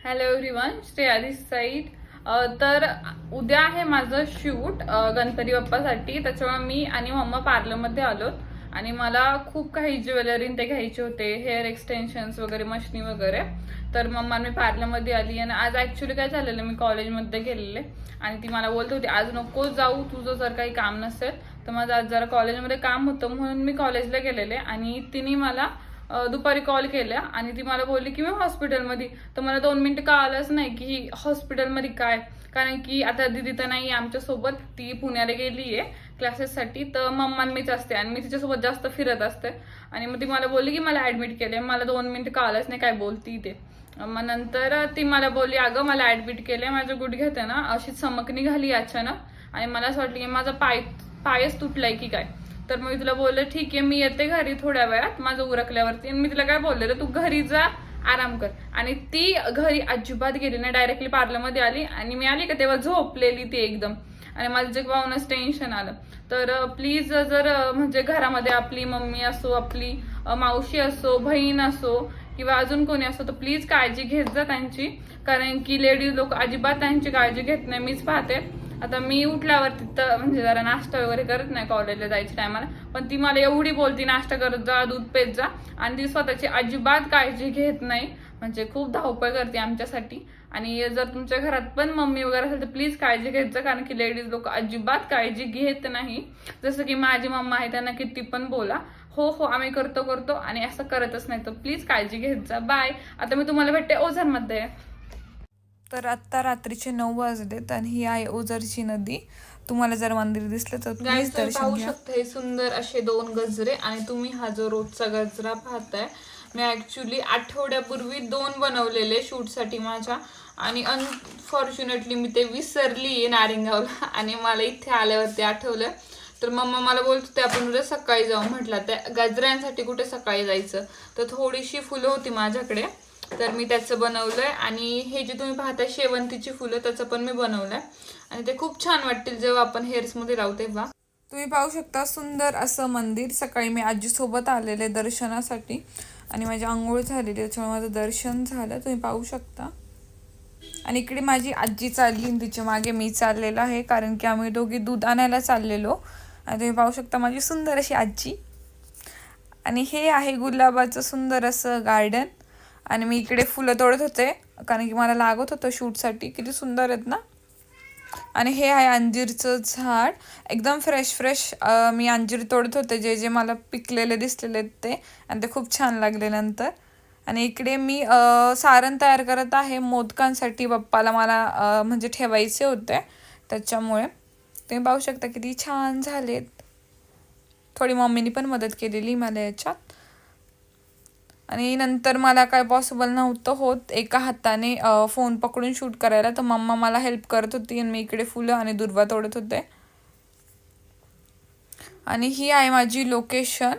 Hello everyone, Shreya दिस side. तर उद्या आहे माझं शूट गणपती बाप्पासाठी. त्याच्यामुळे मी आणि मम्मा पार्लरमध्ये आलो आणि मला खूप काही ज्वेलरी ते घ्यायचे होते, हेअर एक्सटेन्शन्स वगैरे, मशनी वगैरे. तर मम्मा मी पार्लरमध्ये आली आणि आज ॲक्च्युली काय झालेलं, मी कॉलेजमध्ये गेलेले आणि ती मला बोलत होती आज नको जाऊ, तुझं जर काही काम नसेल तर. माझं आज जरा कॉलेजमध्ये काम होतं म्हणून मी कॉलेजला गेलेले आणि तिने मला दुपारी कॉल केला आणि ती मला बोलली की मी हॉस्पिटलमध्ये. तर मला 2 मिनिटं कळालंच नाही की हॉस्पिटलमध्ये काय, कारण की आता दिदी तर नाही आमच्यासोबत, ती पुण्याला गेली आहे क्लासेससाठी. तर मम्मा मीच असते आणि मी तिच्यासोबत जास्त फिरत असते. आणि मग ती मला बोलली की मला ॲडमिट केलं आहे. मला 2 मिनिटं कळालंच नाही काय बोलती ते. मग नंतर ती मला बोलली अगं मला ॲडमिट केलं आहे, माझ्या गुडघ्यात आहे ना अशी चमक निघाली अचानक आणि मला असं वाटलं की माझा पायच तुटलाय की काय. तर मग मी तिला बोलले ठीक आहे मी येते घरी थोड्या वेळात माझं उरकल्यावरती. आणि मी तिला काय बोललेलं तू घरी जा आराम कर. आणि ती घरी अजिबात गेली नाही, डायरेक्टली पार्लरमध्ये आली आणि मी आली का तेव्हा झोपलेली ती एकदम. आणि माझं जे पाहूनच टेन्शन आलं. तर प्लीज जर म्हणजे घरामध्ये आपली मम्मी असो, आपली मावशी असो, बहीण असो किंवा अजून कोणी असो तर प्लीज काळजी घेत जा त्यांची, कारण की लेडीज लोक अजिबात त्यांची काळजी घेत नाही. मीच पाहते आता मी उठल्यावरती तर म्हणजे जरा नाश्ता वगैरे करत नाही कॉलेजला जायच्या टायमाला, पण ती मला एवढी बोलती नाश्ता करत जा, दूध पेत जा, आणि ती स्वतःची अजिबात काळजी घेत नाही. म्हणजे खूप धावपळ करते आमच्यासाठी. आणि जर तुमच्या घरात पण मम्मी वगैरे असेल तर प्लीज काळजी घेत जा, कारण की लेडीज लोक अजिबात काळजी घेत नाही. जसं की माझी मम्मा आहे, त्यांना किती पण बोला हो हो आम्ही करतो आणि असं करतच नाही. तर प्लीज काळजी घेत जा. बाय. आता मी तुम्हाला भेटते ओझरमध्ये. तर आत्ता रात्रीचे 9 वाजलेत आणि ही आहे ओझरची नदी. तुम्हाला जर मंदिर दिसलं तर प्लीज दर्शन पाहू घ्या. शकता हे सुंदर असे 2 गजरे. आणि तुम्ही हा जो रोजचा गजरा पाहताय, मी ऍक्च्युली आठवड्यापूर्वी 2 बनवलेले शूटसाठी माझ्या, आणि अनफॉर्च्युनेटली मी ते विसरली नारिंगावला आणि मला इथे आल्यावरती आठवलं. तर मम्मा मला बोलत होते आपण उद्या सकाळी जाऊ. म्हटलं त्या गजऱ्यांसाठी कुठे सकाळी जायचं, तर थोडीशी फुलं होती माझ्याकडे तर मी त्याचं बनवलंय. आणि हे जे तुम्ही पाहताय शेवंतीची फुलं, त्याचं पण मी बनवलंय आणि ते खूप छान वाटतील जेव्हा आपण हेअर्समध्ये लावू तेव्हा. तुम्ही पाहू शकता सुंदर असं मंदिर. सकाळी मी आजीसोबत आलेले दर्शनासाठी आणि माझी आंघोळ झालेली, त्याच्यामुळे माझं दर्शन झालं, तुम्ही पाहू शकता. आणि इकडे माझी आजी चालली आणि तिच्या मागे मी चाललेलं आहे, कारण की आम्ही दोघी दूध आणायला चाललेलो. आणि तुम्ही पाहू शकता माझी सुंदर अशी आजी. आणि हे आहे गुलाबाचं सुंदर असं गार्डन. आणि मी इकडे फुलं तोडत होते कारण की मला लागत होतं शूटसाठी. किती सुंदर आहेत ना. आणि हे आहे अंजीरचं झाड, एकदम फ्रेश मी अंजीर तोडत होते जे जे मला पिकलेले दिसलेले ते, आणि ते खूप छान लागले नंतर. आणि इकडे मी सारण तयार करत आहे मोदकांसाठी. बाप्पाला मला म्हणजे ठेवायचे होते त्याच्यामुळे. तुम्ही पाहू शकता किती छान झालेत. थोडी मम्मीनी पण मदत केलेली मला याच्यात. आणि नंतर मला काय पॉसिबल नव्हतं होत एका हाताने फोन पकडून शूट करायला, तर मम्मा मला हेल्प करत होती आणि मी इकडे फुलं आणि दुर्वा तोडत होते. आणि ही आहे माझी लोकेशन.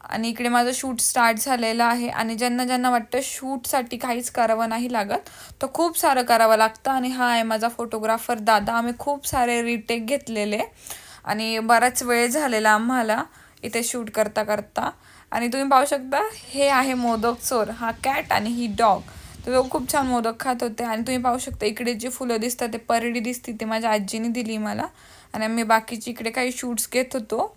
आणि इकडे माझं शूट स्टार्ट झालेलं आहे. आणि ज्यांना वाटतं शूटसाठी काहीच करावं नाही लागत, तर खूप सारं करावं लागतं. आणि हा आहे माझा फोटोग्राफर दादा. आम्ही खूप सारे रिटेक घेतलेले आणि बराच वेळ झालेला आम्हाला इथे शूट करता. आणि तुम्ही पाहू शकता हे आहे मोदक चोर, हा कॅट आणि ही डॉग. तर तो खूप छान मोदक खात होते. आणि तुम्ही पाहू शकता इकडे जे फुलं दिसतात ते परडी दिसते ते माझ्या आजीने दिली मला. आणि आम्ही बाकीचे इकडे काही शूट्स घेत होतो.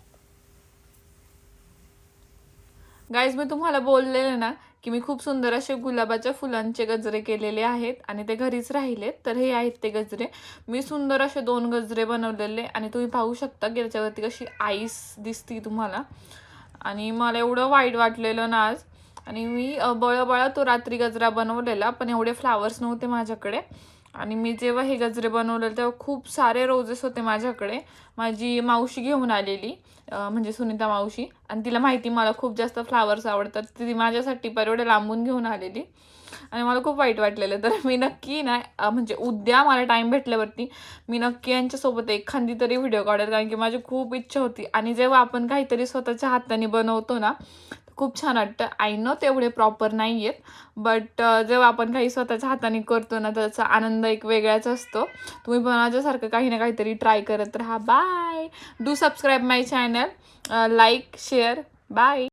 गाईज मी तुम्हाला बोललेले ना की मी खूप सुंदर असे गुलाबाच्या फुलांचे गजरे केलेले आहेत आणि ते घरीच राहिलेत. तर हे आहेत ते गजरे. मी सुंदर असे 2 गजरे बनवलेले आणि तुम्ही पाहू शकता की त्याच्यावरती कशी आईस दिसती तुम्हाला. आणि मला एवढं वाईट वाटलेलं ना आज. आणि मी बळबळा तो रात्री गजरा बनवलेला, पण एवढे फ्लावर्स नव्हते माझ्याकडे. आणि मी जेव्हा हे गजरे बनवलेले तेव्हा खूप सारे रोजेस होते माझ्याकडे. माझी मावशी घेऊन आलेली, म्हणजे सुनीता मावशी, आणि तिला माहिती मला खूप जास्त फ्लावर्स आवडतात, ती माझ्यासाठी एवढे लांबून घेऊन आलेली. आणि मला खूप वाईट वाटलेलं. तर मी नक्की ना म्हणजे उद्या मला टाईम भेटल्यावरती मी नक्की यांच्यासोबत एखादी तरी व्हिडिओ काढेल, कारण की माझी खूप इच्छा होती. आणि जेव्हा आपण काहीतरी स्वतःच्या हाताने बनवतो ना खूप छान वाटतं. आय नो तेवढे प्रॉपर नाही आहेत, बट जेव्हा आपण काही स्वतःच्या हाताने करतो ना त्याचा आनंद एक वेगळाच असतो. तुम्ही पण माझ्यासारखं काही ना काहीतरी ट्राय करत राहा. Bye. Do subscribe my channel, like share. Bye.